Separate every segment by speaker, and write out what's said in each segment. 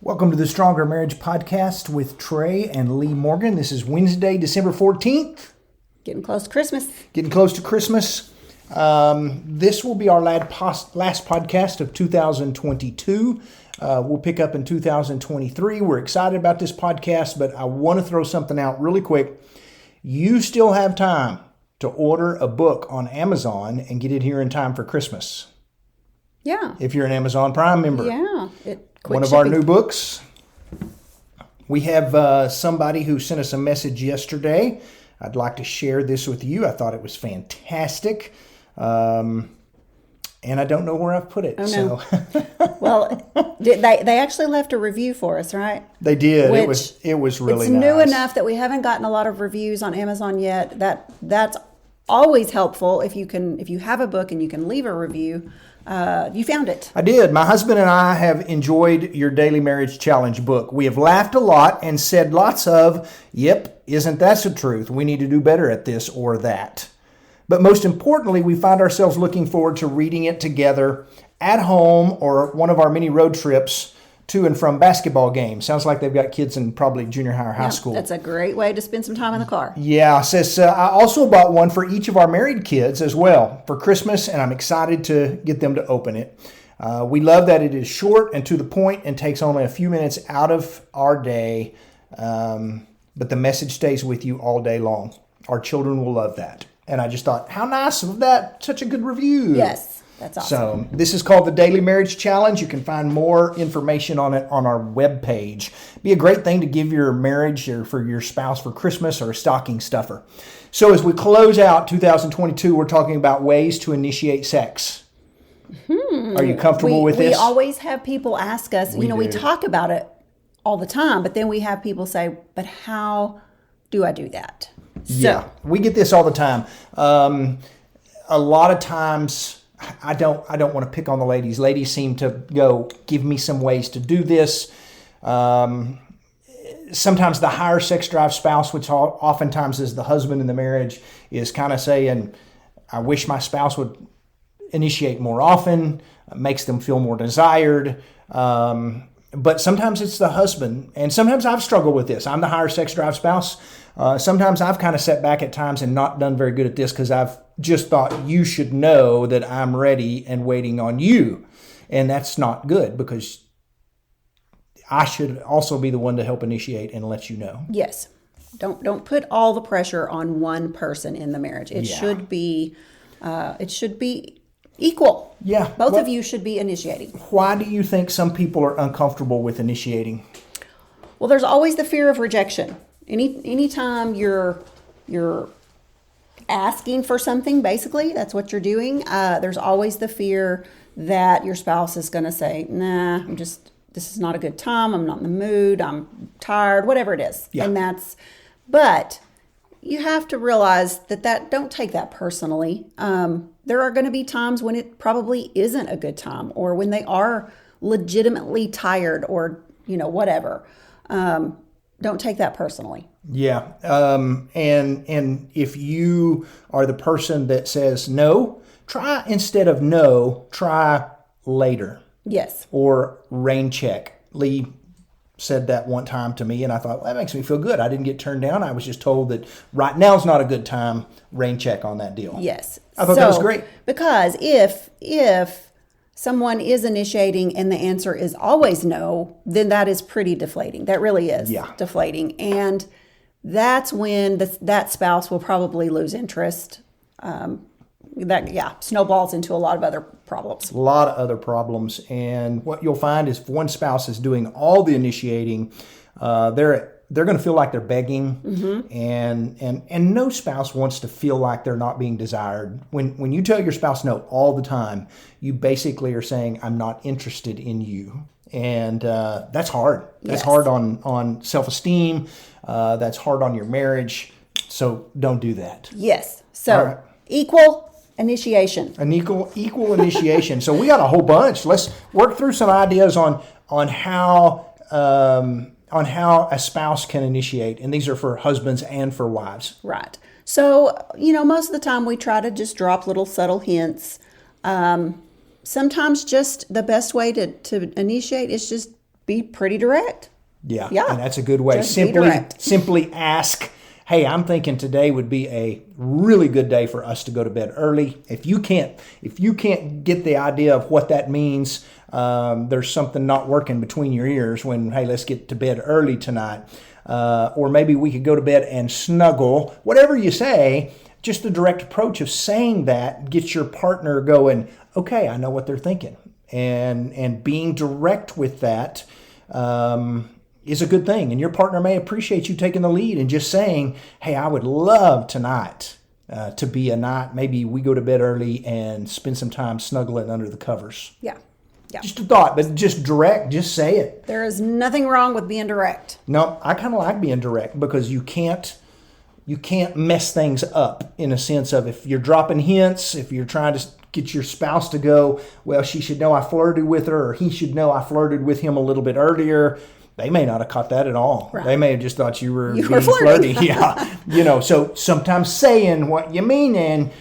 Speaker 1: Welcome to the Stronger Marriage Podcast with Trey and Lee Morgan. This is Wednesday, December 14th.
Speaker 2: Getting close to Christmas.
Speaker 1: Getting close to Christmas. This will be our last podcast of 2022. We'll pick up in 2023. We're excited about this podcast, but I want to throw something out really quick. You still have time to order a book on Amazon and get it here in time for Christmas.
Speaker 2: Yeah.
Speaker 1: If you're an Amazon Prime member.
Speaker 2: Yeah.
Speaker 1: One of our new books. We have somebody who sent us a message yesterday. I'd like to share this with you. I thought it was fantastic. And I don't know where I've put it.
Speaker 2: Oh, no. Well, they actually left a review for us, right?
Speaker 1: They did. It was really nice.
Speaker 2: It's new enough that we haven't gotten a lot of reviews on Amazon yet. That's always helpful if you have a book and you can leave a review. You found it.
Speaker 1: I did. My husband and I have enjoyed your Daily Marriage Challenge book. We have laughed a lot and said lots of, yep, isn't that the truth? We need to do better at this or that. But most importantly, we find ourselves looking forward to reading it together at home or one of our many road trips to and from basketball games. Sounds like they've got kids in probably junior high or high school.
Speaker 2: That's a great way to spend some time in the car.
Speaker 1: Yeah, says I also bought one for each of our married kids as well for Christmas, and I'm excited to get them to open it. We love that it is short and to the point and takes only a few minutes out of our day, but the message stays with you all day long. Our children will love that. And I just thought, how nice of that, such a good review.
Speaker 2: Yes. That's awesome.
Speaker 1: So this is called the Daily Marriage Challenge. You can find more information on it on our webpage. Be a great thing to give your marriage or for your spouse for Christmas or a stocking stuffer. So as we close out 2022, we're talking about ways to initiate sex. Are you comfortable with this?
Speaker 2: We always have people ask us, we
Speaker 1: do.
Speaker 2: talk about it all the time, but then we have people say, but how do I do that?
Speaker 1: Yeah, we get this all the time. A lot of times, I don't want to pick on the ladies. Ladies seem to go, give me some ways to do this. Sometimes the higher sex drive spouse, which oftentimes is the husband in the marriage, is kind of saying, I wish my spouse would initiate more often, makes them feel more desired. But sometimes it's the husband. And sometimes I've struggled with this. I'm the higher sex drive spouse. Sometimes I've kind of sat back at times and not done very good at this because I've just thought you should know that I'm ready and waiting on you. And that's not good because I should also be the one to help initiate and let you know.
Speaker 2: Yes. Don't put all the pressure on one person in the marriage. It should be equal.
Speaker 1: Yeah.
Speaker 2: Both of you should be initiating.
Speaker 1: Why do you think some people are uncomfortable with initiating?
Speaker 2: Well, there's always the fear of rejection. Anytime you're asking for something, basically, that's what you're doing. There's always the fear that your spouse is going to say, nah, this is not a good time. I'm not in the mood. I'm tired, whatever it is.
Speaker 1: Yeah.
Speaker 2: But you have to realize that don't take that personally. There are going to be times when it probably isn't a good time or when they are legitimately tired or, whatever. Don't take that personally.
Speaker 1: Yeah. And if you are the person that says no, instead of no, try later.
Speaker 2: Yes.
Speaker 1: Or rain check. Lee said that one time to me, and I thought, well, that makes me feel good. I didn't get turned down. I was just told that right now is not a good time. Rain check on that deal.
Speaker 2: Yes.
Speaker 1: I thought that was great.
Speaker 2: Because if someone is initiating and the answer is always no, then that is pretty deflating. That really is deflating. And that's when that spouse will probably lose interest. Snowballs into a lot of other problems.
Speaker 1: A lot of other problems. And what you'll find is if one spouse is doing all the initiating, they're going to feel like they're begging, and no spouse wants to feel like they're not being desired. When you tell your spouse no all the time, you basically are saying, I'm not interested in you. And that's hard. That's hard on self-esteem. That's hard on your marriage. So don't do that.
Speaker 2: Yes. So equal initiation.
Speaker 1: An equal initiation. So we got a whole bunch. Let's work through some ideas on how a spouse can initiate, and these are for husbands and for wives.
Speaker 2: Right. So, most of the time we try to just drop little subtle hints. Sometimes just the best way to initiate is just be pretty direct.
Speaker 1: Yeah,
Speaker 2: Yeah.
Speaker 1: and that's a good way.
Speaker 2: Just be direct.
Speaker 1: Simply ask, hey, I'm thinking today would be a really good day for us to go to bed early. If you can't get the idea of what that means, there's something not working between your ears when, hey, let's get to bed early tonight. Or maybe we could go to bed and snuggle. Whatever you say, just the direct approach of saying that gets your partner going, okay, I know what they're thinking. And being direct with that is a good thing. And your partner may appreciate you taking the lead and just saying, hey, I would love tonight to be a night. Maybe we go to bed early and spend some time snuggling under the covers.
Speaker 2: Yeah. Yeah.
Speaker 1: Just a thought, but just direct, just say it.
Speaker 2: There is nothing wrong with being direct.
Speaker 1: No, I kind of like being direct because you can't mess things up in a sense of if you're dropping hints, if you're trying to get your spouse to go, well, she should know I flirted with her, or he should know I flirted with him a little bit earlier. They may not have caught that at all.
Speaker 2: Right.
Speaker 1: They may have just thought you were being
Speaker 2: flirty.
Speaker 1: flirty. Yeah. So sometimes saying what you mean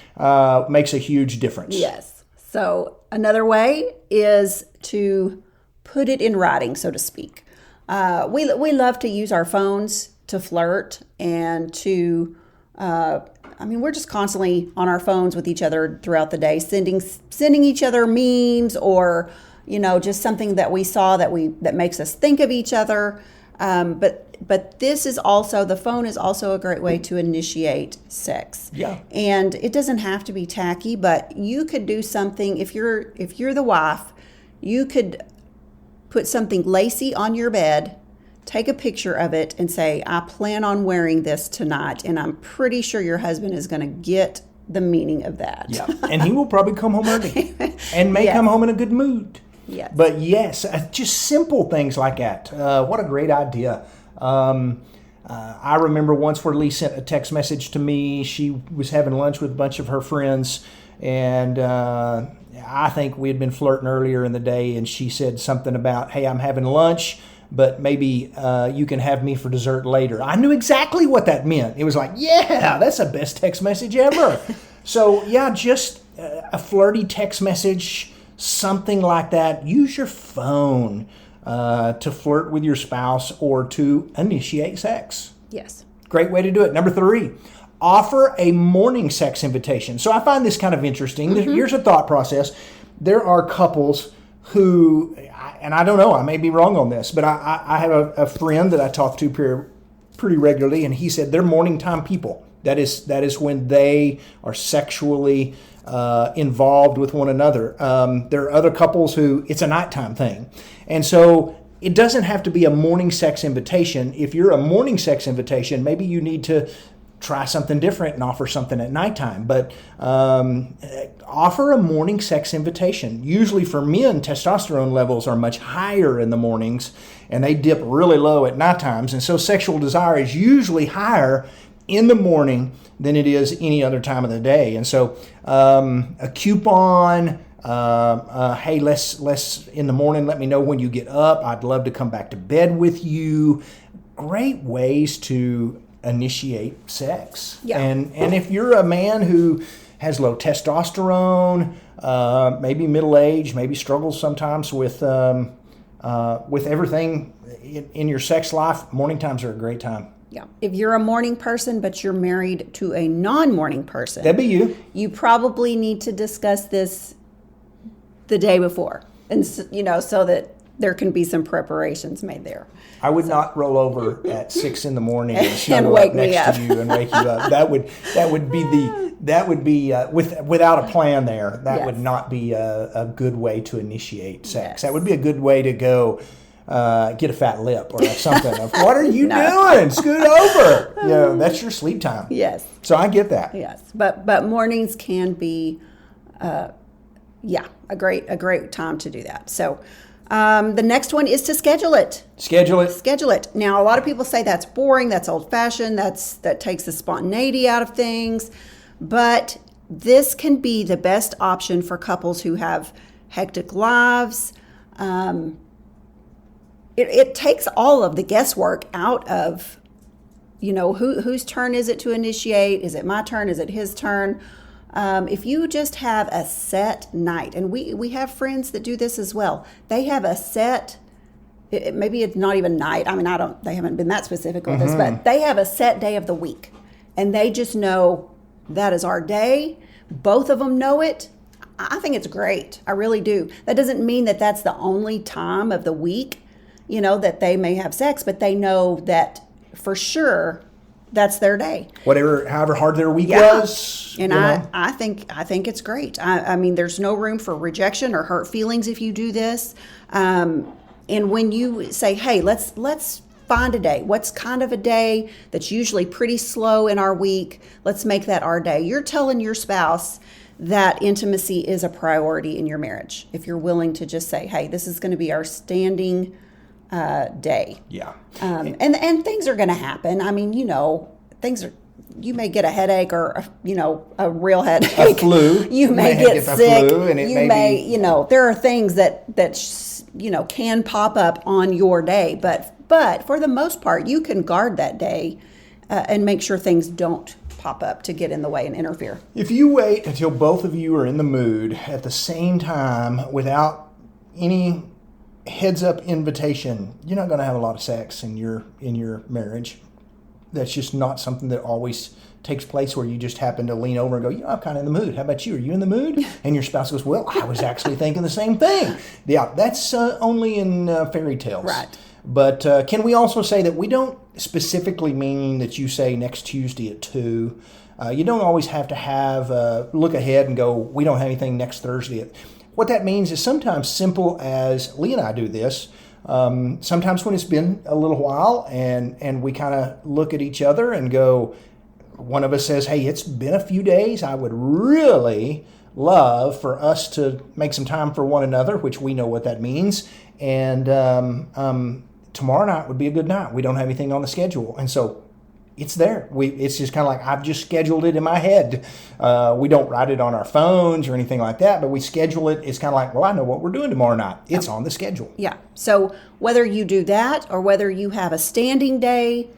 Speaker 1: makes a huge difference.
Speaker 2: Yes. So another way is to put it in writing, so to speak. We love to use our phones to flirt and to, we're just constantly on our phones with each other throughout the day, sending each other memes or, just something that we saw that makes us think of each other. But the phone is also a great way to initiate sex.
Speaker 1: Yeah.
Speaker 2: And it doesn't have to be tacky, but you could do something, if you're the wife, you could put something lacy on your bed, take a picture of it and say, I plan on wearing this tonight. And I'm pretty sure your husband is going to get the meaning of that.
Speaker 1: Yeah. And he will probably come home early and may come home in a good mood.
Speaker 2: Yes.
Speaker 1: But yes, just simple things like that. What a great idea. I remember once where Lee sent a text message to me. She was having lunch with a bunch of her friends, and I think we had been flirting earlier in the day, and she said something about, hey, I'm having lunch, but maybe you can have me for dessert later. I knew exactly what that meant. It was like, yeah, that's the best text message ever. So yeah, just a flirty text message, something like that. Use your phone to flirt with your spouse or to initiate sex.
Speaker 2: Yes.
Speaker 1: Great way to do it. Number 3, offer a morning sex invitation. So I find this kind of interesting. Mm-hmm. Here's a thought process. There are couples who, and I don't know, I may be wrong on this, but I have a friend that I talk to pretty regularly, and he said they're morning time people. That is when they are sexually involved with one another. There are other couples who it's a nighttime thing. And so it doesn't have to be a morning sex invitation. If you're a morning sex invitation, maybe you need to try something different and offer something at nighttime. But offer a morning sex invitation. Usually for men, testosterone levels are much higher in the mornings, and they dip really low at night times. And so sexual desire is usually higher in the morning than it is any other time of the day. And so a coupon, hey, let's in the morning, let me know when you get up. I'd love to come back to bed with you. Great ways to initiate sex.
Speaker 2: Yeah.
Speaker 1: And if you're a man who has low testosterone, maybe middle age, maybe struggles sometimes with everything in your sex life, morning times are a great time.
Speaker 2: Yeah. If you're a morning person, but you're married to a non-morning person,
Speaker 1: That'd be you.
Speaker 2: You probably need to discuss this the day before, and so that there can be some preparations made there.
Speaker 1: I would not roll over at 6 a.m. and snuggle
Speaker 2: wake
Speaker 1: up
Speaker 2: me
Speaker 1: next
Speaker 2: up.
Speaker 1: to you and wake you up. That would be without a plan there. That
Speaker 2: Yes.
Speaker 1: would not be a good way to initiate sex.
Speaker 2: Yes.
Speaker 1: That would be a good way to go get a fat lip or something. Of what are you
Speaker 2: No.
Speaker 1: doing? Scoot over. That's your sleep time.
Speaker 2: Yes.
Speaker 1: So I get that.
Speaker 2: Yes. But mornings can be, a great time to do that. So. The next one is to schedule it.
Speaker 1: Schedule it.
Speaker 2: Schedule it. Now, a lot of people say that's boring, that's old-fashioned, that takes the spontaneity out of things, but this can be the best option for couples who have hectic lives. It takes all of the guesswork out of, whose turn is it to initiate? Is it my turn? Is it his turn? If you just have a set night, and we have friends that do this as well. They have a set maybe it's not even night. I mean, they haven't been that specific with us, but they have a set day of the week, and they just know that is our day. Both of them know it. I think it's great. I really do. That doesn't mean that that's the only time of the week, that they may have sex, but they know that for sure that's their day.
Speaker 1: However hard their week was.
Speaker 2: And I think it's great. I mean, there's no room for rejection or hurt feelings if you do this. And when you say, hey, let's find a day. What's kind of a day that's usually pretty slow in our week? Let's make that our day. You're telling your spouse that intimacy is a priority in your marriage. If you're willing to just say, hey, this is going to be our standing day.
Speaker 1: Yeah.
Speaker 2: And things are going to happen. I mean, you may get a headache or, a real headache.
Speaker 1: A flu.
Speaker 2: You may get sick. There are things that can pop up on your day. But for the most part, you can guard that day and make sure things don't pop up to get in the way and interfere.
Speaker 1: If you wait until both of you are in the mood at the same time without any heads up invitation, you're not going to have a lot of sex in your marriage. That's just not something that always takes place where you just happen to lean over and go, I'm kind of in the mood. How about you? Are you in the mood? And your spouse goes, well, I was actually thinking the same thing. Yeah, that's only in fairy tales.
Speaker 2: Right.
Speaker 1: But can we also say that we don't specifically mean that you say next Tuesday at 2? You don't always have to look ahead and go, we don't have anything next Thursday. What that means is sometimes simple as Lee and I do this. Sometimes when it's been a little while and we kind of look at each other and go, one of us says, hey, it's been a few days. I would really love for us to make some time for one another, which we know what that means. And tomorrow night would be a good night. We don't have anything on the schedule. And so it's there. It's just kind of like I've just scheduled it in my head. We don't write it on our phones or anything like that, but we schedule it. It's kind of like, well, I know what we're doing tomorrow night. It's on the schedule.
Speaker 2: Yeah. So whether you do that or whether you have a standing day,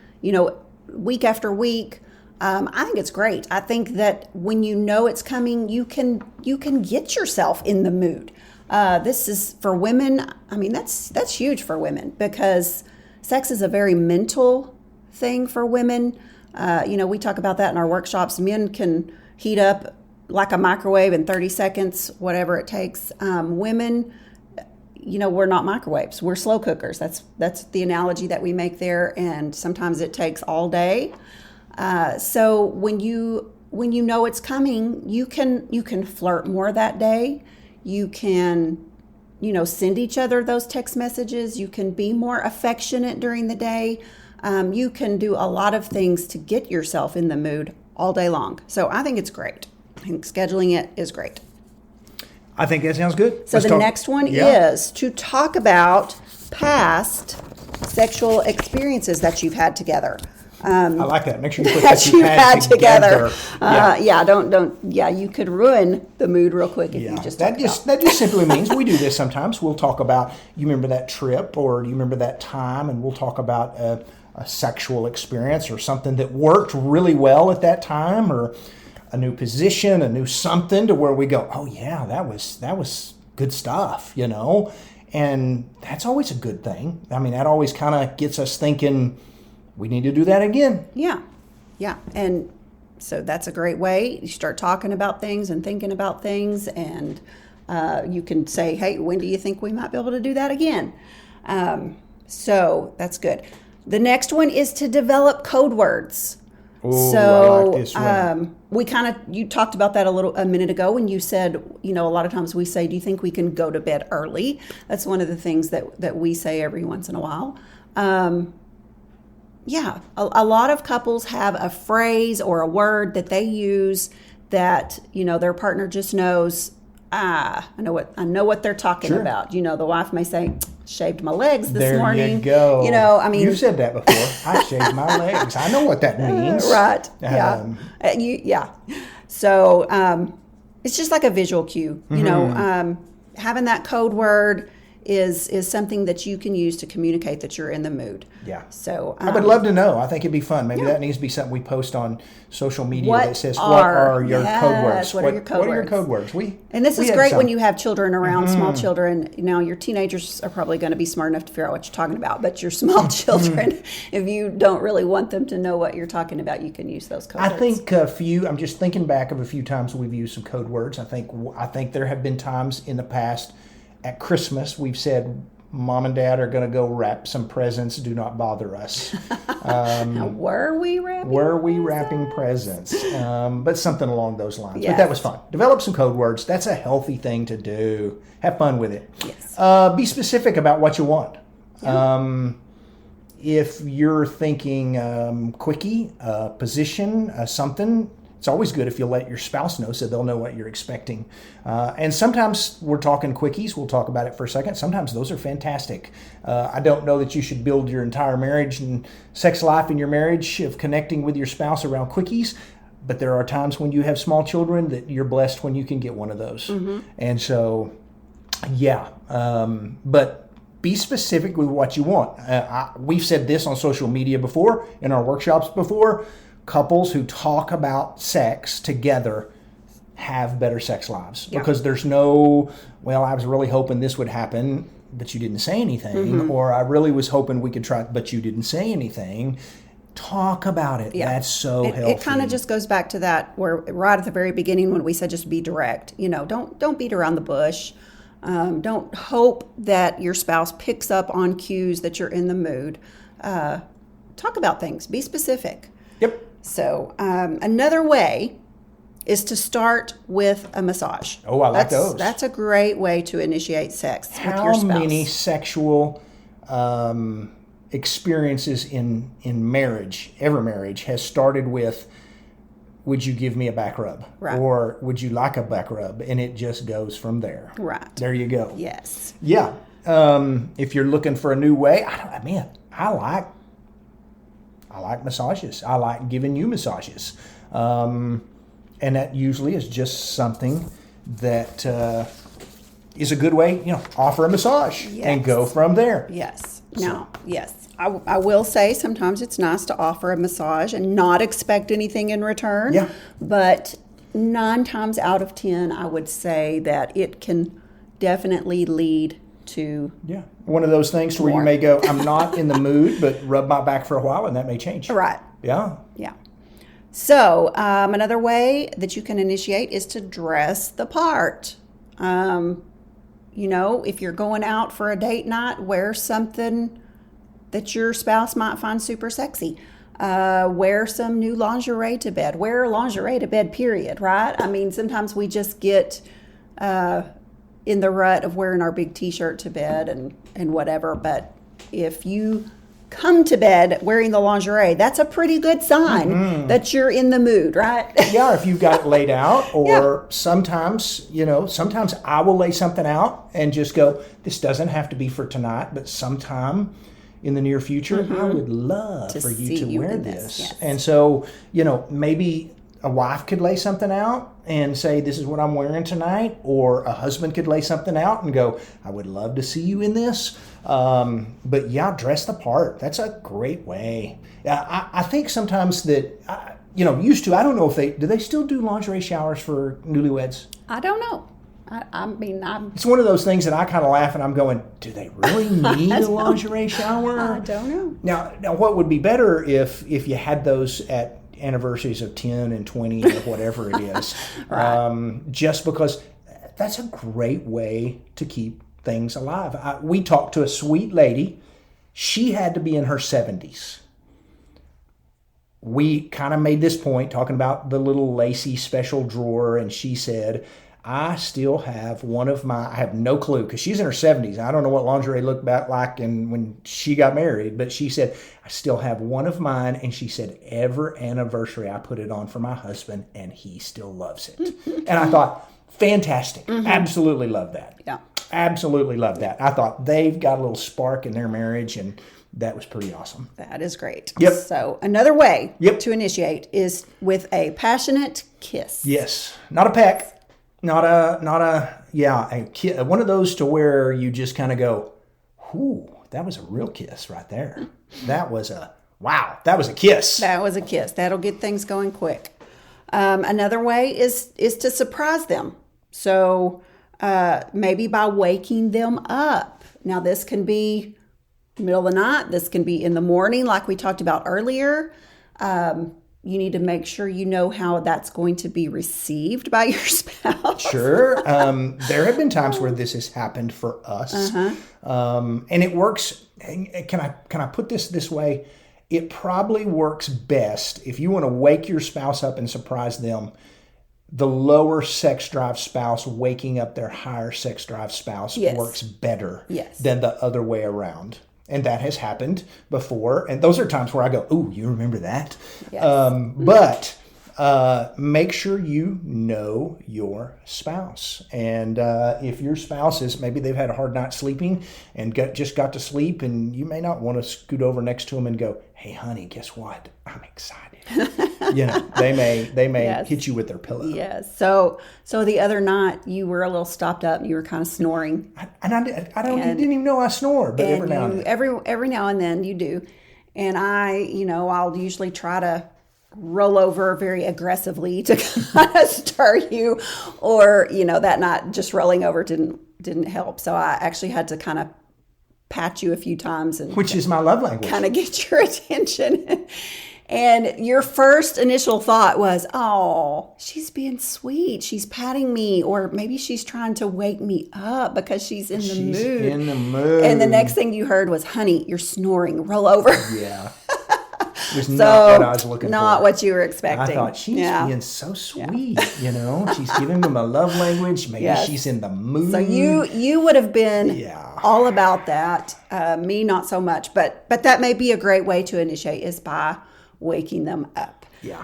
Speaker 2: week after week, I think it's great. I think that when you know it's coming, you can get yourself in the mood. This is for women. I mean, that's huge for women because sex is a very mental thing for women. We talk about that in our workshops. Men can heat up like a microwave in 30 seconds, whatever it takes. Women, we're not microwaves. We're slow cookers. That's the analogy that we make there. And sometimes it takes all day. So when you know it's coming, you can flirt more that day. You can, send each other those text messages. You can be more affectionate during the day. You can do a lot of things to get yourself in the mood all day long. So I think it's great. I think scheduling it is great.
Speaker 1: I think that sounds good.
Speaker 2: So next one is to talk about past sexual experiences that you've had together.
Speaker 1: I like that. Make sure you put
Speaker 2: that you had together. You could ruin the mood real quick if you just
Speaker 1: that just simply means we do this sometimes. We'll talk about, you remember that trip or you remember that time, and we'll talk about a sexual experience or something that worked really well at that time, or a new position, a new something, to where we go, oh yeah, that was good stuff, and that's always a good thing. I mean, that always kind of gets us thinking, we need to do that again.
Speaker 2: Yeah. And so that's a great way. You start talking about things and thinking about things, and you can say, hey, when do you think we might be able to do that again? So that's good. The next one is to develop code words.
Speaker 1: Ooh, I like this one.
Speaker 2: You talked about that a minute ago when you said, a lot of times we say, do you think we can go to bed early? That's one of the things that we say every once in a while. A lot of couples have a phrase or a word that they use that, their partner just knows, I know what they're talking about. The wife may say, shaved my legs this morning.
Speaker 1: There you go. You've said that before. I shaved my legs. I know what that means.
Speaker 2: Right. So it's just like a visual cue. Having that code word is something that you can use to communicate that you're in the mood.
Speaker 1: Yeah.
Speaker 2: So
Speaker 1: I would love to know. I think it'd be fun. Maybe that needs to be something we post on social media
Speaker 2: What
Speaker 1: that says,
Speaker 2: are-
Speaker 1: what are your code words?
Speaker 2: yes, what are your code
Speaker 1: What are your
Speaker 2: words?
Speaker 1: code words?
Speaker 2: And this is
Speaker 1: had
Speaker 2: great
Speaker 1: some.
Speaker 2: when you have children around, small children. Now, your teenagers are probably going to be smart enough to figure out what you're talking about, but your small children, if you don't really want them to know what you're talking about, you can use those code words.
Speaker 1: I think I'm just thinking back of a few times we've used some code words. I think there have been times in the past at Christmas we've said, Mom and Dad are going to go wrap some presents. Do not bother us.
Speaker 2: Now, were we wrapping
Speaker 1: presents? But something along those lines.
Speaker 2: Yes.
Speaker 1: But that was fun. Develop some code words. That's a healthy thing to do. Have fun with it.
Speaker 2: Yes.
Speaker 1: Be specific about what you want. Yeah. If you're thinking quickie, position, something, it's always good if you let your spouse know so they'll know what you're expecting. And sometimes we're talking quickies. We'll talk about it for a second. Sometimes those are fantastic. I don't know that you should build your entire marriage and sex life in your marriage of connecting with your spouse around quickies. But there are times when you have small children that you're blessed when you can get one of those. Mm-hmm. And so, yeah. But be specific with what you want. We've said this on social media before, in our workshops before. Couples who talk about sex together have better sex lives because there's no, well, I was really hoping this would happen, but you didn't say anything, or I really was hoping we could try, but you didn't say anything. Talk about it. Yeah. That's so healthy.
Speaker 2: It kind of just goes back to that where right at the very beginning when we said just be direct. Don't beat around the bush. Don't hope that your spouse picks up on cues that you're in the mood. Talk about things. Be specific.
Speaker 1: Yep.
Speaker 2: So another way is to start with a massage.
Speaker 1: Oh, I like those.
Speaker 2: That's a great way to initiate sex with your spouse.
Speaker 1: How many sexual experiences in marriage, every marriage, has started with, would you give me a back rub?
Speaker 2: Right.
Speaker 1: Or would you like a back rub? And it just goes from there.
Speaker 2: Right.
Speaker 1: There you go.
Speaker 2: Yes.
Speaker 1: Yeah. If you're looking for a new way, I like massages. I like giving you massages. And that usually is just something that is a good way, offer a massage and go from there.
Speaker 2: Yes. Now, yes. I will say sometimes it's nice to offer a massage and not expect anything in return.
Speaker 1: Yeah.
Speaker 2: But 9 times out of 10, I would say that it can definitely lead to
Speaker 1: one of those things where you may go, I'm not in the mood, but rub my back for a while and that may change.
Speaker 2: Right.
Speaker 1: Yeah.
Speaker 2: Yeah. So another way that you can initiate is to dress the part. If you're going out for a date night, wear something that your spouse might find super sexy. Wear some new lingerie to bed. Wear lingerie to bed, period, right? I mean, sometimes we just get in the rut of wearing our big T-shirt to bed and whatever. But if you come to bed wearing the lingerie, that's a pretty good sign that you're in the mood, right?
Speaker 1: Yeah, if you've got it laid out, or sometimes I will lay something out and just go, this doesn't have to be for tonight, but sometime in the near future, I would love for you to wear this.
Speaker 2: Yes.
Speaker 1: And so, maybe a wife could lay something out and say, this is what I'm wearing tonight. Or a husband could lay something out and go, I would love to see you in this. But dress the part. That's a great way. I think sometimes that, I don't know if do they still do lingerie showers for newlyweds?
Speaker 2: I don't know.
Speaker 1: It's one of those things that I kind of laugh and I'm going, do they really need a lingerie shower?
Speaker 2: I don't know.
Speaker 1: Now what would be better if you had those at anniversaries of 10 and 20 or whatever it is.
Speaker 2: Right.
Speaker 1: Just because that's a great way to keep things alive. We talked to a sweet lady. She had to be in her 70s. We kind of made this point talking about the little lacy special drawer, and she said, I still have I have no clue, because she's in her 70s. I don't know what lingerie looked like when she got married, but she said, I still have one of mine. And she said, every anniversary I put it on for my husband and he still loves it. And I thought, fantastic. Absolutely love that.
Speaker 2: Yeah.
Speaker 1: Absolutely love that. I thought they've got a little spark in their marriage, and that was pretty awesome.
Speaker 2: That is great.
Speaker 1: Yep.
Speaker 2: So another way to initiate is with a passionate kiss.
Speaker 1: Yes. Not a peck. One of those to where you just kind of go, "Whoo, that was a real kiss right there. That was a kiss."
Speaker 2: That was a kiss. That'll get things going quick. Another way is to surprise them. So maybe by waking them up. Now, this can be middle of the night. This can be in the morning, like we talked about earlier. You need to make sure you know how that's going to be received by your spouse.
Speaker 1: Sure. There have been times where this has happened for us. And it works. Can I put this way? It probably works best if you want to wake your spouse up and surprise them. The lower sex drive spouse waking up their higher sex drive spouse works better than the other way around. And that has happened before. And those are times where I go, "Ooh, you remember that?" Yes. But make sure you know your spouse. And if your spouse is, maybe they've had a hard night sleeping and just got to sleep, and you may not want to scoot over next to them and go, "Hey, honey, guess what? I'm excited." They may hit you with their pillow.
Speaker 2: Yes. So the other night you were a little stopped up. You were kind of snoring.
Speaker 1: I didn't even know I snore, but every now and then.
Speaker 2: Every now and then you do. And I'll usually try to roll over very aggressively to kind of stir you, or that night just rolling over didn't help. So I actually had to kind of pat you a few times, and
Speaker 1: which is my love language,
Speaker 2: kind of get your attention. And your first initial thought was, "Oh, she's being sweet. She's patting me," or maybe she's trying to wake me up because she's in the mood.
Speaker 1: In the mood.
Speaker 2: And the next thing you heard was, "Honey, you're snoring. Roll over."
Speaker 1: Yeah. It was not what I was looking for.
Speaker 2: Not what you were expecting.
Speaker 1: I thought, she's being so sweet, She's giving them a love language. Maybe she's in the mood.
Speaker 2: So you would have been all about that. Me, not so much. But that may be a great way to initiate, is by waking them up.
Speaker 1: Yeah.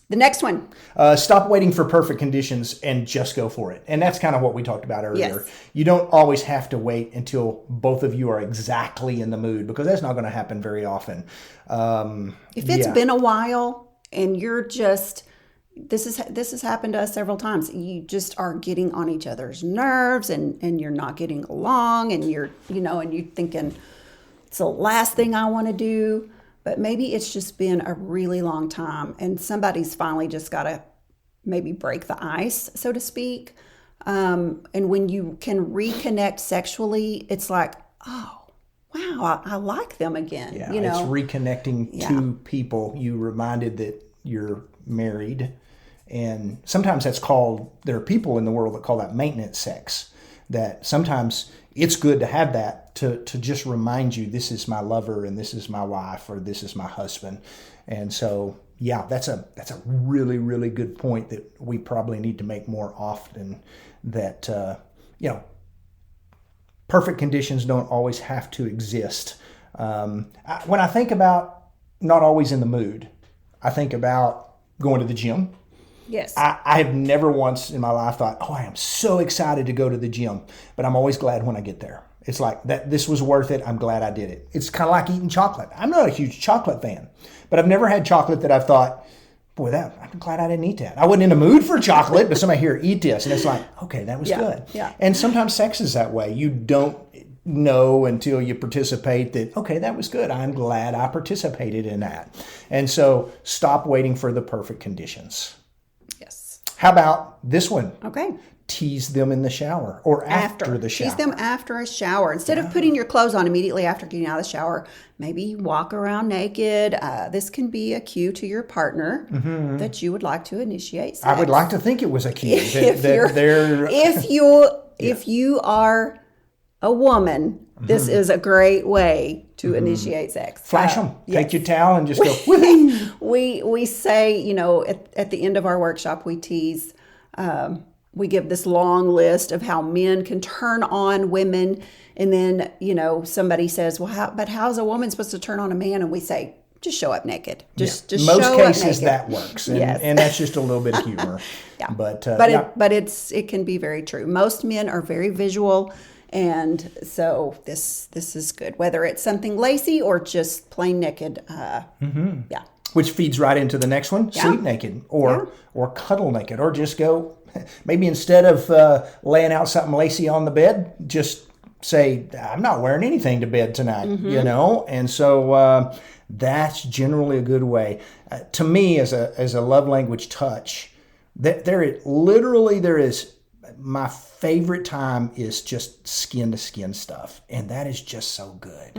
Speaker 2: The next one.
Speaker 1: Stop waiting for perfect conditions and just go for it. And that's kind of what we talked about earlier.
Speaker 2: Yes.
Speaker 1: You don't always have to wait until both of you are exactly in the mood, because that's not going to happen very often.
Speaker 2: If it's been a while and you're just, this has happened to us several times. You just are getting on each other's nerves, and you're not getting along, and you're thinking, it's the last thing I want to do. But maybe it's just been a really long time, and somebody's finally just got to maybe break the ice, so to speak. And when you can reconnect sexually, it's like, oh, wow, I like them again.
Speaker 1: Yeah, it's reconnecting two people. You reminded that you're married. And sometimes there are people in the world that call that maintenance sex. That sometimes it's good to have that to just remind you, this is my lover, and this is my wife, or this is my husband. And so, that's a really, really good point that we probably need to make more often, that, perfect conditions don't always have to exist. When I think about not always in the mood, I think about going to the gym.
Speaker 2: Yes.
Speaker 1: I have never once in my life thought, "Oh, I am so excited to go to the gym," but I'm always glad when I get there. It's like that. This was worth it. I'm glad I did it. It's kind of like eating chocolate. I'm not a huge chocolate fan, but I've never had chocolate that I've thought, "Boy, I'm glad I didn't eat that." I wasn't in the mood for chocolate, but somebody here, eat this, and it's like, okay, that was good.
Speaker 2: Yeah.
Speaker 1: And sometimes sex is that way. You don't know until you participate that, okay, that was good. I'm glad I participated in that. And so stop waiting for the perfect conditions.
Speaker 2: Yes.
Speaker 1: How about this one?
Speaker 2: Okay.
Speaker 1: Tease them in the shower or after the shower.
Speaker 2: Tease them after a shower. Instead of putting your clothes on immediately after getting out of the shower, maybe walk around naked. This can be a cue to your partner that you would like to initiate sex.
Speaker 1: I would like to think it was a cue.
Speaker 2: If you are a woman, this is a great way to initiate sex.
Speaker 1: Flash them. Take your towel and just go, woohoo.
Speaker 2: We say, at the end of our workshop, we tease. We give this long list of how men can turn on women. And then, somebody says, well, how's a woman supposed to turn on a man? And we say, just show up naked. Just
Speaker 1: most
Speaker 2: show
Speaker 1: cases
Speaker 2: up naked.
Speaker 1: that works. And that's just a little bit of humor. But
Speaker 2: it can be very true. Most men are very visual. And so this is good, whether it's something lacy or just plain naked.
Speaker 1: Which feeds right into the next one, sleep naked or cuddle naked, or just go, maybe instead of laying out something lacy on the bed, just say, I'm not wearing anything to bed tonight, And so that's generally a good way. To me, as a love language touch, there is my favorite time is just skin to skin stuff, and that is just so good.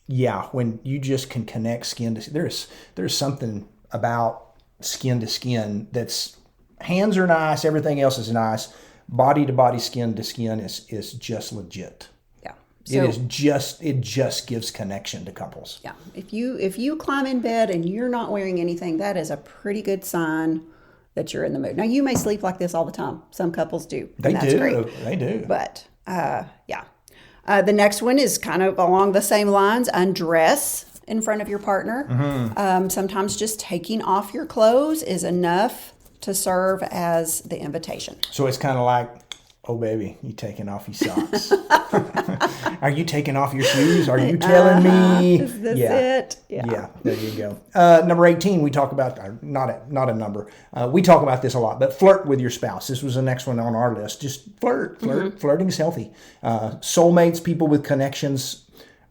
Speaker 1: When you just can connect skin to there's something about skin to skin that's hands are nice, everything else is nice. Body to body, skin to skin is just legit.
Speaker 2: Yeah. So,
Speaker 1: it just gives connection to couples.
Speaker 2: Yeah. If you climb in bed and you're not wearing anything, that is a pretty good sign that you're in the mood. Now, you may sleep like this all the time. Some couples do.
Speaker 1: They do.
Speaker 2: But the next one is kind of along the same lines. Undress in front of your partner. Sometimes just taking off your clothes is enough to serve as the invitation.
Speaker 1: So it's kind of like, oh, baby, you taking off your socks? Are you taking off your shoes? Are you telling me?
Speaker 2: Is this it?
Speaker 1: Yeah, there you go. Number 18, we talk about, not a number. We talk about this a lot, but flirt with your spouse. This was the next one on our list. Just flirt. Flirting is healthy. Soulmates, people with connections,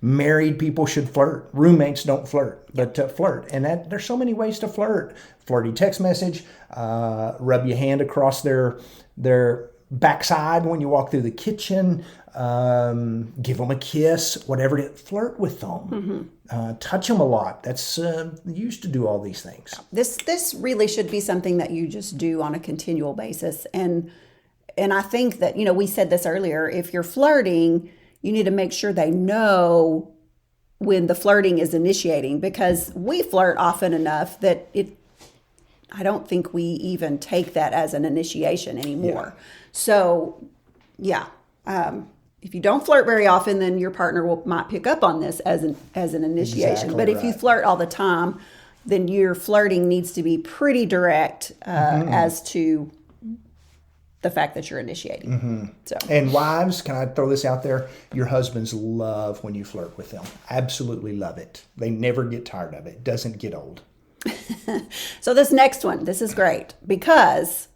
Speaker 1: married people should flirt. Roommates don't flirt, but flirt. And there's so many ways to flirt. Flirty text message, rub your hand across their backside when you walk through the kitchen, give them a kiss, whatever it is. Flirt with them. Touch them a lot. That's you used to do all these things.
Speaker 2: This really should be something that you just do on a continual basis. And I think that, we said this earlier, if you're flirting, you need to make sure they know when the flirting is initiating, because we flirt often enough that I don't think we even take that as an initiation anymore. Yeah. So, if you don't flirt very often, then your partner might pick up on this as an initiation.
Speaker 1: Exactly
Speaker 2: but if you flirt all the time, then your flirting needs to be pretty direct as to the fact that you're initiating. So.
Speaker 1: And wives, can I throw this out there? Your husbands love when you flirt with them. Absolutely love it. They never get tired of it. It doesn't get old.
Speaker 2: So this next one, this is great because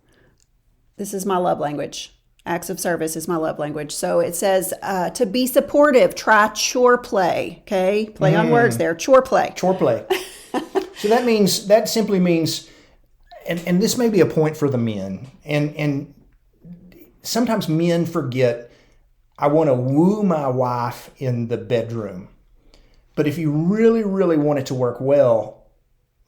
Speaker 2: this is my love language. Acts of service is my love language. So it says to be supportive, try chore play. Okay, play on words there. Chore play.
Speaker 1: Chore play. So that simply means, and this may be a point for the men, and sometimes men forget, I want to woo my wife in the bedroom. But if you really, really want it to work well,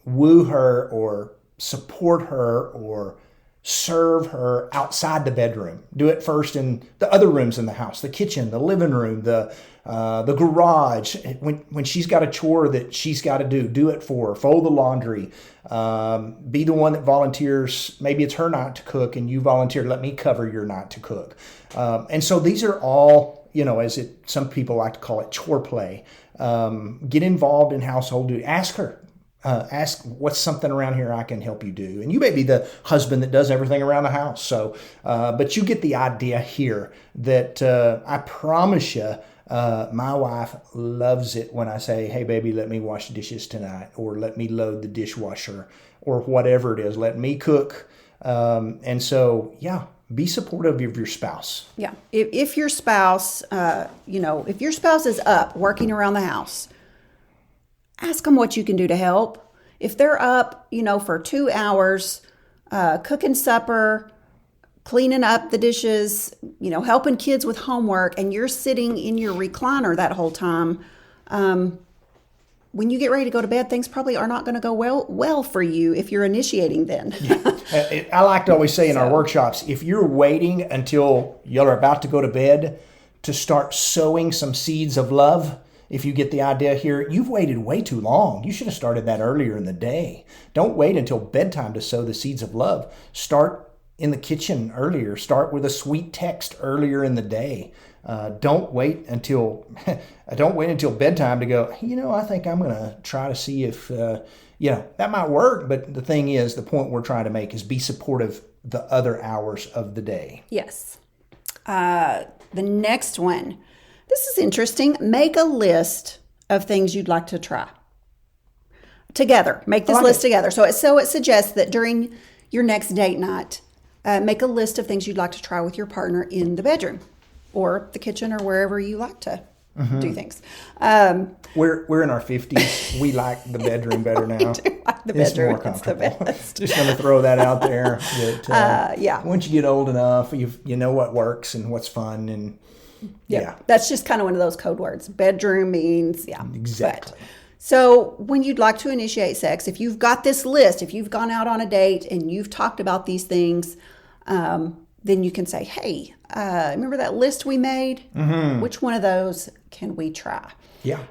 Speaker 1: woo her or support her or serve her outside the bedroom. Do it first in the other rooms in the house, the kitchen, the living room, the garage. When she's got a chore that she's got to do it for her. Fold the laundry. Be the one that volunteers. Maybe it's her night to cook and you volunteer, let me cover your night to cook. And so these are all, some people like to call it chore play. Get involved in household duty. Ask her. Ask, what's something around here I can help you do? And you may be the husband that does everything around the house. So, but you get the idea here that I promise you, my wife loves it when I say, hey, baby, let me wash dishes tonight, or let me load the dishwasher, or whatever it is. Let me cook. And so, be supportive of your spouse.
Speaker 2: Yeah. If your spouse, if your spouse is up working around the house, ask them what you can do to help. If they're up, for 2 hours, cooking supper, cleaning up the dishes, helping kids with homework, and you're sitting in your recliner that whole time, when you get ready to go to bed, things probably are not going to go well for you if you're initiating then.
Speaker 1: I like to always say in our workshops, if you're waiting until you're about to go to bed to start sowing some seeds of love, if you get the idea here, you've waited way too long. You should have started that earlier in the day. Don't wait until bedtime to sow the seeds of love. Start in the kitchen earlier. Start with a sweet text earlier in the day. Don't wait until bedtime to go, I think I'm going to try to see if, that might work. But the thing is, the point we're trying to make is be supportive the other hours of the day.
Speaker 2: Yes. The next one. This is interesting. Make a list of things you'd like to try. Together. Make this list together. So it suggests that during your next date night, make a list of things you'd like to try with your partner in the bedroom or the kitchen or wherever you like to do things.
Speaker 1: We're in our 50s. We like the bedroom better now.
Speaker 2: We do like the
Speaker 1: It's
Speaker 2: bedroom.
Speaker 1: more comfortable.
Speaker 2: It's the best.
Speaker 1: Just going to throw that out there. That,
Speaker 2: Yeah.
Speaker 1: Once you get old enough, you know what works and what's fun, and yeah.
Speaker 2: That's just kind of one of those code words. Bedroom means,
Speaker 1: Exactly.
Speaker 2: So when you'd like to initiate sex, if you've got this list, if you've gone out on a date and you've talked about these things, then you can say, hey, remember that list we made? Which one of those can we try?
Speaker 1: Yeah.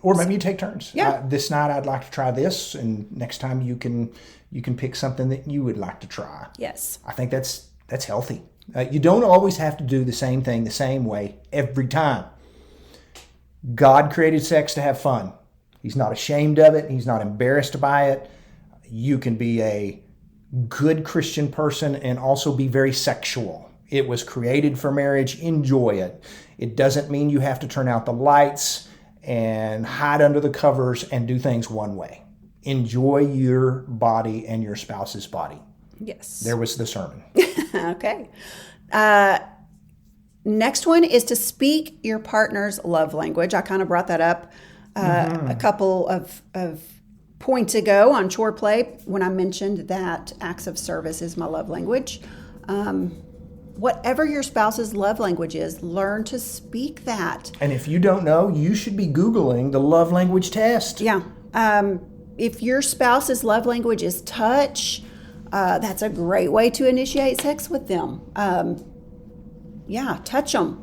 Speaker 1: Or maybe you take turns.
Speaker 2: Yeah.
Speaker 1: This night I'd like to try this, and next time you can pick something that you would like to try.
Speaker 2: Yes.
Speaker 1: I think that's healthy. You don't always have to do the same thing the same way every time. God created sex to have fun. He's not ashamed of it. He's not embarrassed by it. You can be a good Christian person and also be very sexual. It was created for marriage. Enjoy it. It doesn't mean you have to turn out the lights and hide under the covers and do things one way. Enjoy your body and your spouse's body.
Speaker 2: Yes.
Speaker 1: There was the sermon.
Speaker 2: Okay. Next one is to speak your partner's love language. I kind of brought that up a couple of points ago on Chore Play when I mentioned that acts of service is my love language. Whatever your spouse's love language is, learn to speak that.
Speaker 1: And if you don't know, you should be Googling the love language test.
Speaker 2: Yeah. If your spouse's love language is touch, that's a great way to initiate sex with them. Touch them.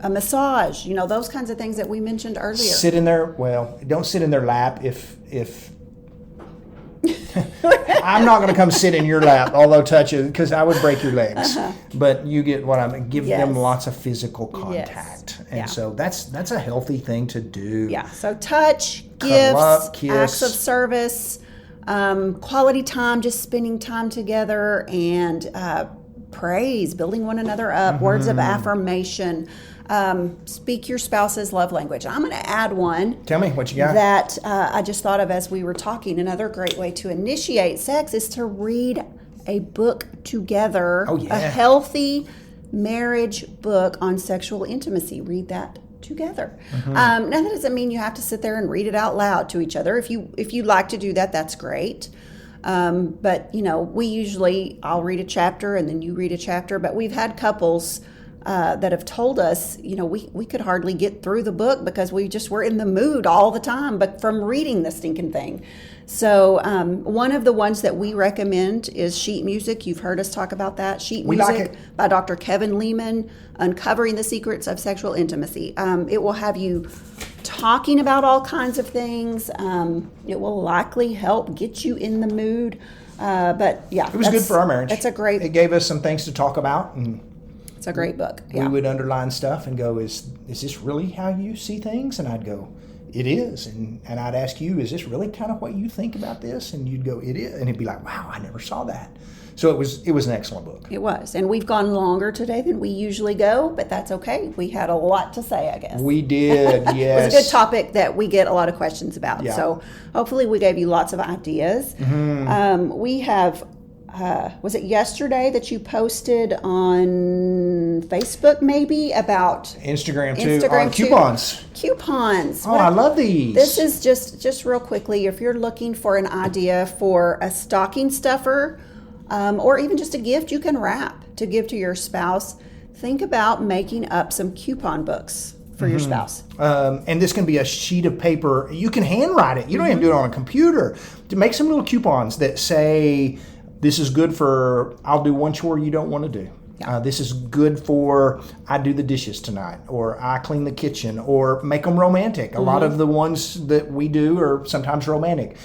Speaker 2: A massage, those kinds of things that we mentioned earlier.
Speaker 1: Sit in their, don't sit in their lap if I'm not going to come sit in your lap, although touch it, because I would break your legs. But you get what I'm, give them lots of physical contact.
Speaker 2: Yes.
Speaker 1: And so that's a healthy thing to do.
Speaker 2: Yeah, so touch,
Speaker 1: Cuddle
Speaker 2: gifts,
Speaker 1: up, kiss.
Speaker 2: acts of service, quality time, just spending time together, and praise, building one another up, words of affirmation. Speak your spouse's love language. I'm going to add one.
Speaker 1: Tell me what you got.
Speaker 2: That I just thought of as we were talking. Another great way to initiate sex is to read a book together.
Speaker 1: Oh, yeah.
Speaker 2: A healthy marriage book on sexual intimacy. Read that together. Now that doesn't mean you have to sit there and read it out loud to each other. If you like to do that, that's great. But we usually, I'll read a chapter and then you read a chapter. But we've had couples that have told us, we could hardly get through the book because we just were in the mood all the time, but from reading the stinking thing. So one of the ones that we recommend is sheet music. You've heard us talk about that. Sheet
Speaker 1: We
Speaker 2: music
Speaker 1: like it.
Speaker 2: by Dr. Kevin Lehman, Uncovering the Secrets of Sexual Intimacy. It will have you talking about all kinds of things. It will likely help get you in the mood. But yeah,
Speaker 1: It was good for our marriage. It gave us some things to talk about, and
Speaker 2: it's a great book.
Speaker 1: we would underline stuff and go, is this really how you see things? And I'd go, it is. And I'd ask you, is this really kind of what you think about this? And you'd go, it is. And he'd be like, wow, I never saw that. So it was an excellent book.
Speaker 2: It was. And we've gone longer today than we usually go, but that's okay. We had a lot to say, I guess.
Speaker 1: We did, yes.
Speaker 2: It was a good topic that we get a lot of questions about.
Speaker 1: Yeah.
Speaker 2: So hopefully we gave you lots of ideas. We have, was it yesterday that you posted on Facebook maybe about
Speaker 1: Instagram too, on coupons.
Speaker 2: Coupons.
Speaker 1: Oh, I love these.
Speaker 2: This is just real quickly, if you're looking for an idea for a stocking stuffer, or even just a gift you can wrap to give to your spouse, think about making up some coupon books for your spouse.
Speaker 1: And this can be a sheet of paper. You can handwrite it. You don't even do it on a computer. To make some little coupons that say, this is good for, I'll do one chore you don't want to do.
Speaker 2: Yeah.
Speaker 1: This is good for, I do the dishes tonight, or I clean the kitchen, or make them romantic. A lot of the ones that we do are sometimes romantic.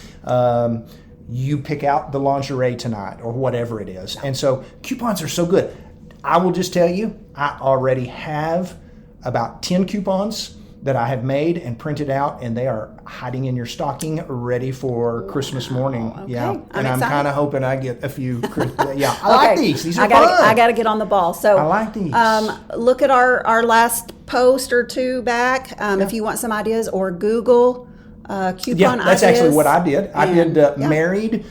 Speaker 1: You pick out the lingerie tonight, or whatever it is. And so coupons are so good. I will just tell you, I already have about 10 coupons that I have made and printed out, and they are hiding in your stocking, ready for Christmas morning.
Speaker 2: Okay.
Speaker 1: Yeah,
Speaker 2: I'm
Speaker 1: I'm
Speaker 2: excited.
Speaker 1: kind of hoping I get a few. Yeah, I like these. These are fun.
Speaker 2: I got to get on the ball. So
Speaker 1: I like these.
Speaker 2: Look at our last post or two back if you want some ideas, or Google coupon ideas.
Speaker 1: Yeah, that's actually what I did. I did married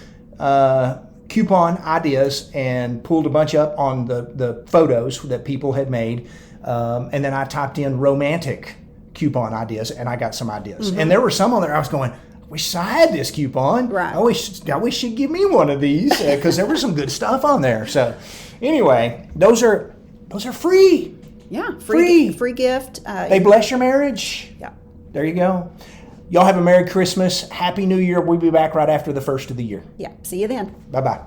Speaker 1: coupon ideas and pulled a bunch up on the photos that people had made. And then I typed in romantic coupon ideas, and I got some ideas. And there were some on there I was going, I wish I had this coupon.
Speaker 2: Right.
Speaker 1: I wish she'd give me one of these, because there was some good stuff on there. So anyway, those are free.
Speaker 2: Yeah,
Speaker 1: Free.
Speaker 2: free gift.
Speaker 1: They bless your marriage.
Speaker 2: Yeah.
Speaker 1: There you go. Y'all have a Merry Christmas. Happy New Year. We'll be back right after the first of the year.
Speaker 2: Yeah. See you then.
Speaker 1: Bye-bye.